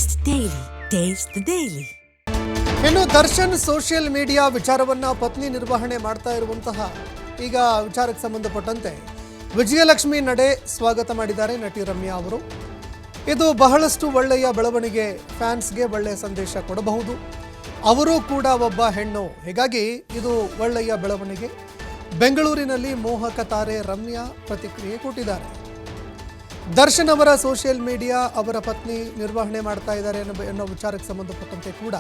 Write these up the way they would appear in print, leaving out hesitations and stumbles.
Taste Daily. Taste the Daily. ಇನ್ನು Darshan social media ವಿಚಾರವನ್ನ ಪತ್ನಿ ನಿರ್ವಹಣೆ ಮಾಡ್ತಾ ಇರುವಂತಹ ಈಗ ವಿಚಾರಕ್ಕೆ ಸಂಬಂಧಪಟ್ಟಂತೆ ವಿಜಯಲಕ್ಷ್ಮಿ ನಡೆ ಸ್ವಾಗತ ಮಾಡಿದ್ದಾರೆ ನಟಿ ರಮ್ಯಾ ಅವರು. ಇದು ಬಹಳಷ್ಟು ಒಳ್ಳೆಯ ಬೆಳವಣಿಗೆ, ಫ್ಯಾನ್ಸ್ಗೆ ಒಳ್ಳೆಯ ಸಂದೇಶ ಕೊಡಬಹುದು. ಅವರು ಕೂಡ ಒಬ್ಬ ಹೆಣ್ಣು, ಹೀಗಾಗಿ ಇದು ಒಳ್ಳೆಯ ಬೆಳವಣಿಗೆ. ಬೆಂಗಳೂರಿನಲ್ಲಿ ಮೋಹಕ ತಾರೆ ರಮ್ಯಾ ಪ್ರತಿಕ್ರಿಯೆ ಕೊಟ್ಟಿದ್ದಾರೆ. ದರ್ಶನ್ ಅವರ ಸೋಷಿಯಲ್ ಮೀಡಿಯಾ ಅವರ ಪತ್ನಿ ನಿರ್ವಹಣೆ ಮಾಡ್ತಾ ಇದ್ದಾರೆ ಅನ್ನೋ ವಿಚಾರಕ್ಕೆ ಸಂಬಂಧಪಟ್ಟಂತೆ ಕೂಡ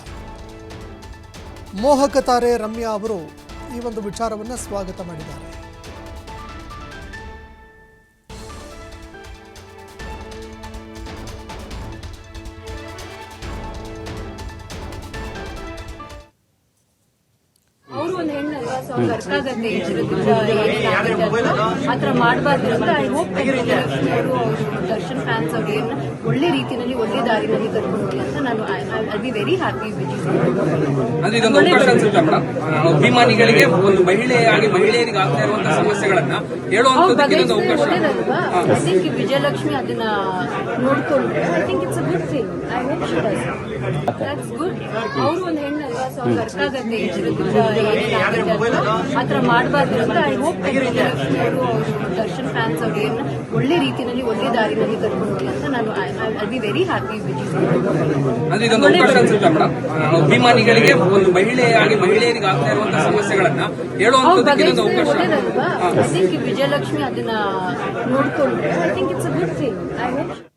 ಮೋಹಕ ತಾರೆ ರಮ್ಯಾ ಅವರು ಈ ಒಂದು ವಿಚಾರವನ್ನು ಸ್ವಾಗತ ಮಾಡಿದ್ದಾರೆ. ಅವರು ಒಂದು ಹೆಣ್ಣಲ್ವಾ, ಸೊ ಅವ್ರಿಗೆ ಅರ್ಥ ಆಗತ್ತೆ ಆತರ ಮಾಡಬಾರ್ದು ಅಂತ. ಐ ಹೋಪ್ ಅವರು ದರ್ಶನ್ ಫ್ಯಾನ್ಸ್ ಅವ್ರಿಗೆ ಒಳ್ಳೆ ರೀತಿಯಲ್ಲಿ ಒಳ್ಳೆ ದಾರಿನಲ್ಲಿ ಕರ್ಕೊಂಡು ಹೋಗಿ ಅಂತ ನಾನು ಐ ಬಿ ವೆರಿ ಹ್ಯಾಪಿ. ಅಭಿಮಾನಿಗಳಿಗೆ ಒಂದು ಮಹಿಳೆಯರಿಗೆ ಆಗ್ತಾ ಇರುವಂತಹ ಸಮಸ್ಯೆಗಳನ್ನ ಒಳ್ಳೇದಲ್ವಾ. ಐ ಥಿಂಕ್ ವಿಜಯಲಕ್ಷ್ಮಿ ಅದನ್ನ ನೋಡ್ಕೊಂಡ್ರೆ I think it's a good thing. I hope she does. That's good. ಅವರು ಒಂದು ಹೆಣ್ಣಲ್ವಾ, ಸೊ ಅವ್ರಿಗೆ ಅರ್ಥ ಆಗತ್ತೆ ಆತರ ಮಾಡಬಾರ್ದು ಅಂತ. ಐ ಹೋಪ್ ಅವರು ದರ್ಶನ್ ಫ್ಯಾನ್ಸ್ ಅವ್ರಿಗೆ ಒಳ್ಳೆ ರೀತಿಯಲ್ಲಿ ಒಳ್ಳೆ ದಾರಿನಲ್ಲಿ ಕರ್ಕೊಂಡು ಹೋಗಿ ಅಂತ ನಾನು ಐ ಬಿ ವೆರಿ ಹ್ಯಾಪಿ. ಅಭಿಮಾನಿಗಳಿಗೆ ಒಂದು ಮಹಿಳೆಯರಿಗೆ ಆಗ್ತಾ ಇರುವಂತಹ ಸಮಸ್ಯೆಗಳನ್ನ ಒಳ್ಳೇದಲ್ವಾ. ಐ ಥಿಂಕ್ ವಿಜಯಲಕ್ಷ್ಮಿ ಅದನ್ನ ನೋಡ್ಕೊಂಡ್ರೆ I think it's a good thing. I hope